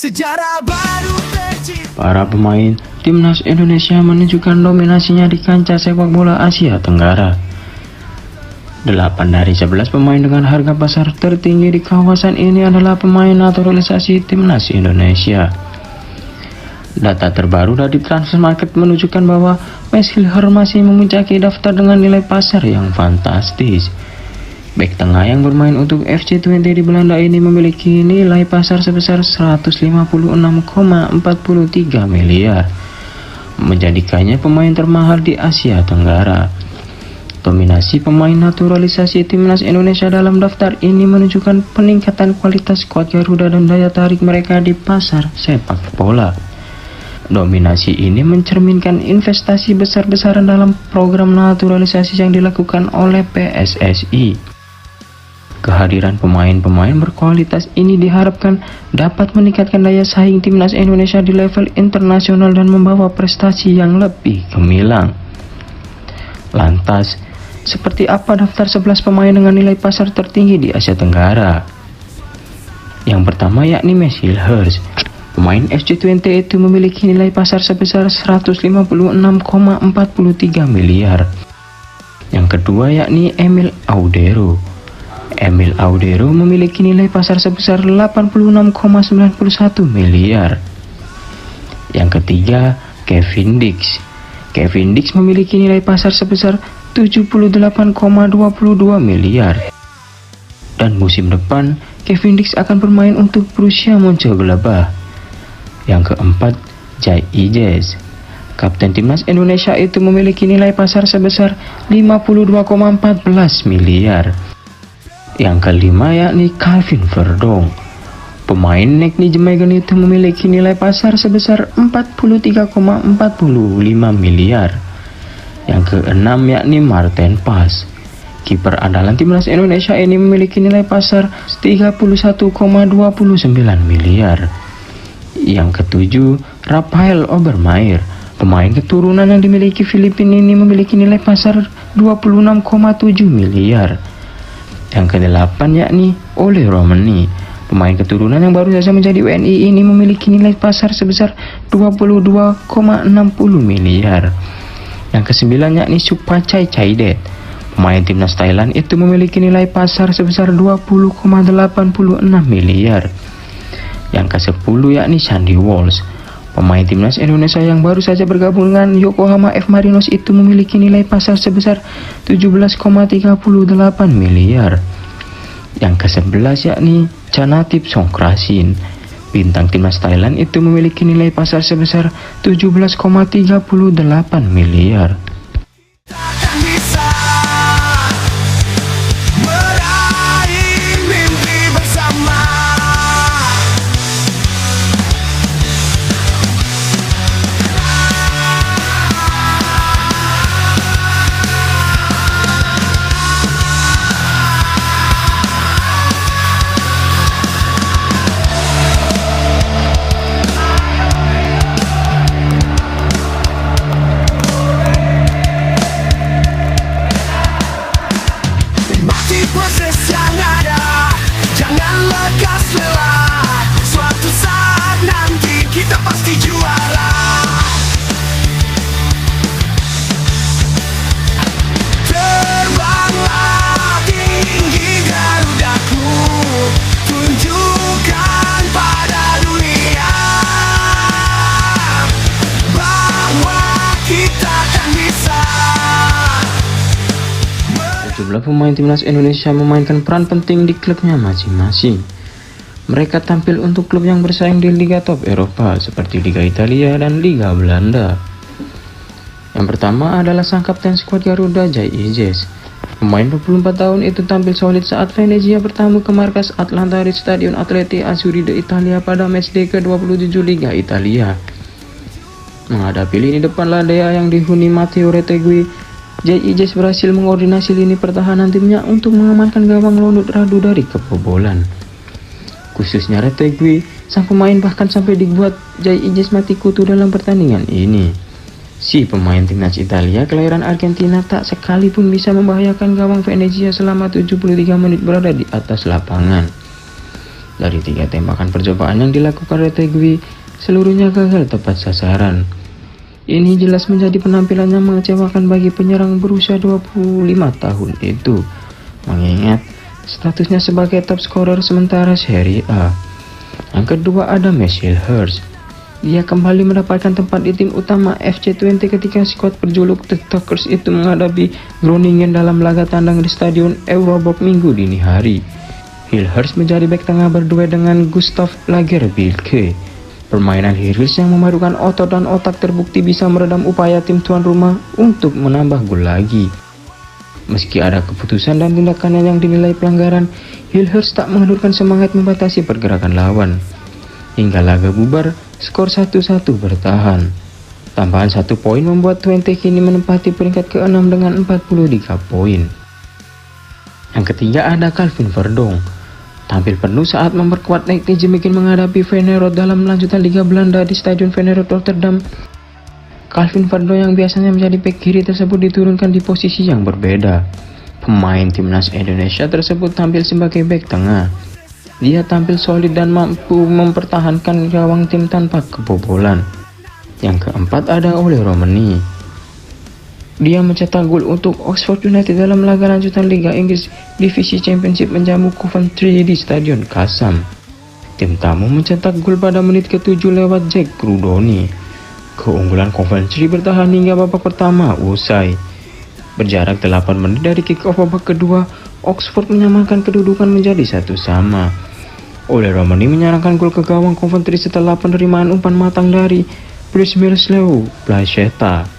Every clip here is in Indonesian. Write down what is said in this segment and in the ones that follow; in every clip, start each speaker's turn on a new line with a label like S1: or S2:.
S1: Sejarah baru tercipta.
S2: Para pemain timnas Indonesia menunjukkan dominasinya di kancah sepak bola Asia Tenggara. 8 dari 11 pemain dengan harga pasar tertinggi di kawasan ini adalah pemain naturalisasi timnas Indonesia. Data terbaru dari Transfermarkt menunjukkan bahwa Meshilher masih memuncaki daftar dengan nilai pasar yang fantastis. Bek tengah yang bermain untuk FC Twente di Belanda ini memiliki nilai pasar sebesar 156,43 miliar, menjadikannya pemain termahal di Asia Tenggara. Dominasi pemain naturalisasi timnas Indonesia dalam daftar ini menunjukkan peningkatan kualitas skuad Garuda dan daya tarik mereka di pasar sepak bola. Dominasi ini mencerminkan investasi besar-besaran dalam program naturalisasi yang dilakukan oleh PSSI. Kehadiran pemain-pemain berkualitas ini diharapkan dapat meningkatkan daya saing timnas Indonesia di level internasional dan membawa prestasi yang lebih gemilang. Lantas, seperti apa daftar 11 pemain dengan nilai pasar tertinggi di Asia Tenggara? Yang pertama yakni Meshilher. Pemain FC Twente itu memiliki nilai pasar sebesar 156,43 miliar. Yang kedua yakni Emil Audero. Emil Audero memiliki nilai pasar sebesar 86,91 miliar. Yang ketiga, Kevin Dix. Kevin Dix memiliki nilai pasar sebesar 78,22 miliar. Dan musim depan, Kevin Dix akan bermain untuk Borussia Mönchengladbach. Yang keempat, Jai Ijes. Kapten timnas Indonesia itu memiliki nilai pasar sebesar 52,14 miliar. Yang kelima yakni Calvin Verdong. Pemain Negni Jemegen itu memiliki nilai pasar sebesar 43,45 miliar. Yang keenam yakni Marten Pas. Kiper andalan timnas Indonesia ini memiliki nilai pasar 31,29 miliar. Yang ketujuh, Rafael Obermeier. Pemain keturunan yang dimiliki Filipina ini memiliki nilai pasar 26,7 miliar. Yang kedelapan yakni Ole Romani. Pemain keturunan yang baru saja menjadi WNI ini memiliki nilai pasar sebesar 22,60 miliar. Yang kesembilan yakni Supachai Chaidet. Pemain timnas Thailand itu memiliki nilai pasar sebesar 20,86 miliar. Yang ke-10 yakni Sandy Walsh. Pemain timnas Indonesia yang baru saja bergabung dengan Yokohama F Marinos itu memiliki nilai pasar sebesar 17,38 miliar. Yang ke-11 yakni Chanatip Songkrasin. Bintang timnas Thailand itu memiliki nilai pasar sebesar 17,38 miliar.
S1: Proses yang ada, jangan lekas lelah. Suatu saat nanti kita pasti juara. Terbanglah tinggi Garudaku, tunjukkan pada dunia bahwa kita akan bisa.
S2: 17 pemain timnas Indonesia memainkan peran penting di klubnya masing-masing. Mereka tampil untuk klub yang bersaing di Liga Top Eropa seperti Liga Italia dan Liga Belanda. Yang pertama adalah sang kapten skuad Garuda, Jai Ijes. Pemain 24 tahun itu tampil solid saat Venezia bertamu ke markas Atlanta di Stadion Atleti Azzurri de Italia pada matchday ke-27 Liga Italia. Menghadapi lini depan Ladea yang dihuni Matteo Retegui, Jai Ijes berhasil mengordinasi lini pertahanan timnya untuk mengamankan gawang Londot Radu dari kebobolan. Khususnya Retegui, sang pemain bahkan sampai dibuat Jai Ijes mati kutu dalam pertandingan ini. Si pemain timnas Italia kelahiran Argentina tak sekalipun bisa membahayakan gawang Venezia selama 73 menit berada di atas lapangan. Dari 3 tembakan percobaan yang dilakukan Retegui, seluruhnya gagal tepat sasaran. Ini jelas menjadi penampilan yang mengecewakan bagi penyerang berusia 25 tahun itu, mengingat statusnya sebagai top scorer sementara Serie A. Yang kedua ada Michael Hurst. Dia kembali mendapatkan tempat di tim utama FC Twente ketika skuad berjuluk The Talkers itu menghadapi Groningen dalam laga tandang di Stadion Euroborg Minggu dini hari. Hilhurst menjadi bek tengah berduet dengan Gustav Lagerbielke. Permainan Hilhurst yang memadukan otot dan otak terbukti bisa meredam upaya tim tuan rumah untuk menambah gol lagi. Meski ada keputusan dan tindakannya yang dinilai pelanggaran, Hilhurst tak mengendurkan semangat membatasi pergerakan lawan. Hingga laga bubar, skor 1-1 bertahan. Tambahan 1 poin membuat Twente kini menempati peringkat ke-6 dengan 43 poin. Yang ketiga ada Calvin Verdong. Tampil penuh saat memperkuat Nijmegen menghadapi Feyenoord dalam lanjutan Liga Belanda di Stadion Feyenoord Rotterdam. Calvin Verdong yang biasanya menjadi bek kiri tersebut diturunkan di posisi yang berbeda. Pemain timnas Indonesia tersebut tampil sebagai bek tengah. Dia tampil solid dan mampu mempertahankan gawang tim tanpa kebobolan. Yang keempat ada Ole Romani. Dia mencetak gol untuk Oxford United dalam laga lanjutan Liga Inggris Divisi Championship menjamu Coventry di Stadion Kasam. Tim tamu mencetak gol pada menit ke-7 lewat Jack Rudoni. Keunggulan Coventry bertahan hingga babak pertama usai. Berjarak 8 menit dari kick-off babak kedua, Oxford menyamakan kedudukan menjadi 1-1. Ole Romani menyerangkan gol ke gawang Coventry setelah penerimaan umpan matang dari Przemysław Blaszczak.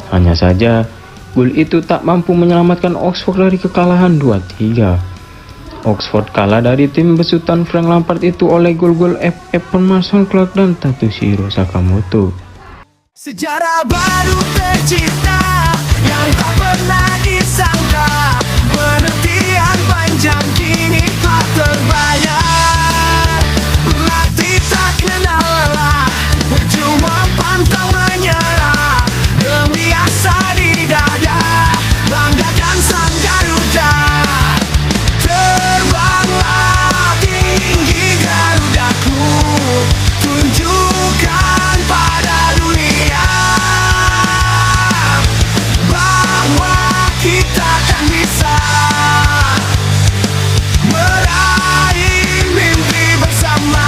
S2: Hanya saja, gol itu tak mampu menyelamatkan Oxford dari kekalahan 2-3. Oxford kalah dari tim besutan Frank Lampard itu oleh gol-gol Evan Mason Clark dan Tatsuhiro Sakamoto.
S1: Sejarah baru tercipta yang tak pernah disangka. Penantian panjang kini telah terbayar. Pelatih tak kenal lelah, cuma pantang menyerah. Demi asa di dada, banggakan sang Garuda. Terbanglah tinggi Garudaku, tunjukkan pada dunia bahwa kita kan bisa meraih mimpi bersama.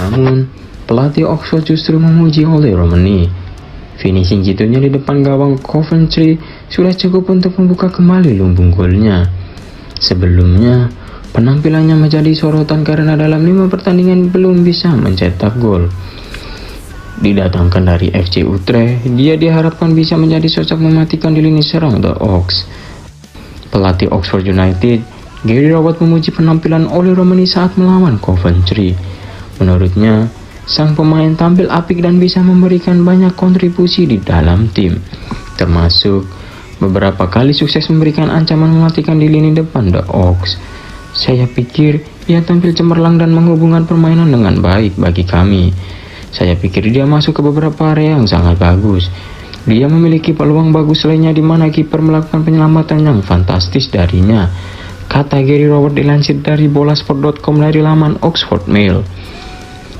S2: Namun, pelatih Oxford justru memuji Ole Romani. Finishing jitunya di depan gawang Coventry sudah cukup untuk membuka kembali lumbung golnya. Sebelumnya, penampilannya menjadi sorotan karena dalam 5 pertandingan belum bisa mencetak gol. Didatangkan dari FC Utrecht, dia diharapkan bisa menjadi sosok mematikan di lini serang The Ox. Pelatih Oxford United, Gary Rowett memuji penampilan Ole Romani saat melawan Coventry. Menurutnya, sang pemain tampil apik dan bisa memberikan banyak kontribusi di dalam tim, termasuk beberapa kali sukses memberikan ancaman mematikan di lini depan The Ox. Saya pikir ia tampil cemerlang dan menghubungkan permainan dengan baik bagi kami. Saya pikir dia masuk ke beberapa area yang sangat bagus. Dia memiliki peluang bagus lainnya di mana kiper melakukan penyelamatan yang fantastis darinya, kata Gary Rowett dilansir dari bolasport.com dari laman Oxford Mail.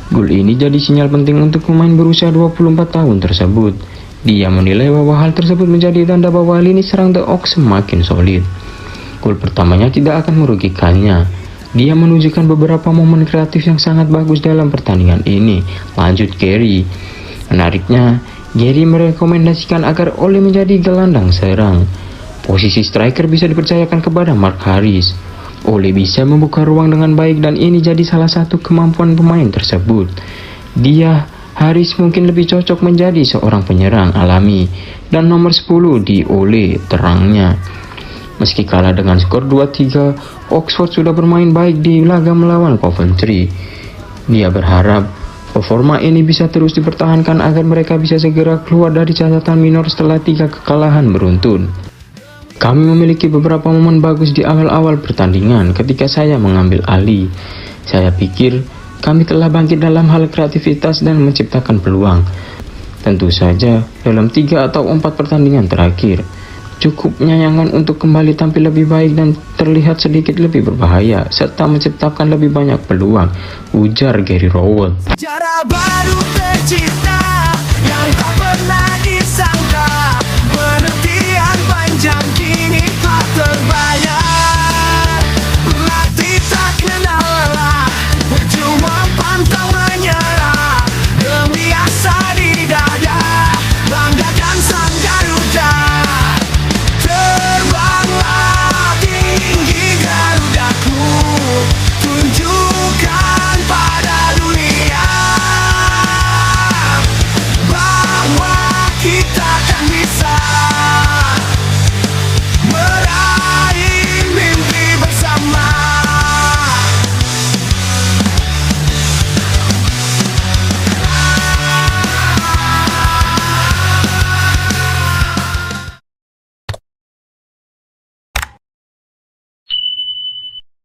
S2: Gol ini jadi sinyal penting untuk pemain berusia 24 tahun tersebut. Dia menilai bahwa hal tersebut menjadi tanda bahwa lini serang The Ox semakin solid. Gol pertamanya tidak akan merugikannya. Dia menunjukkan beberapa momen kreatif yang sangat bagus dalam pertandingan ini, lanjut Gary. Menariknya, Gary merekomendasikan agar Ole menjadi gelandang serang. Posisi striker bisa dipercayakan kepada Mark Harris. Ole bisa membuka ruang dengan baik dan ini jadi salah satu kemampuan pemain tersebut. Harris mungkin lebih cocok menjadi seorang penyerang alami dan nomor 10 di Ole, terangnya. Meski kalah dengan skor 2-3, Oxford sudah bermain baik di laga melawan Coventry. Dia berharap performa ini bisa terus dipertahankan agar mereka bisa segera keluar dari catatan minor setelah 3 kekalahan beruntun. Kami memiliki beberapa momen bagus di awal-awal pertandingan ketika saya mengambil alih. Saya pikir kami telah bangkit dalam hal kreativitas dan menciptakan peluang. Tentu saja, dalam 3 atau 4 pertandingan terakhir, cukup menyanyikan untuk kembali tampil lebih baik dan terlihat sedikit lebih berbahaya, serta menciptakan lebih banyak peluang, ujar Gary Rowett.
S1: Cara baru tercipta yang tak pernah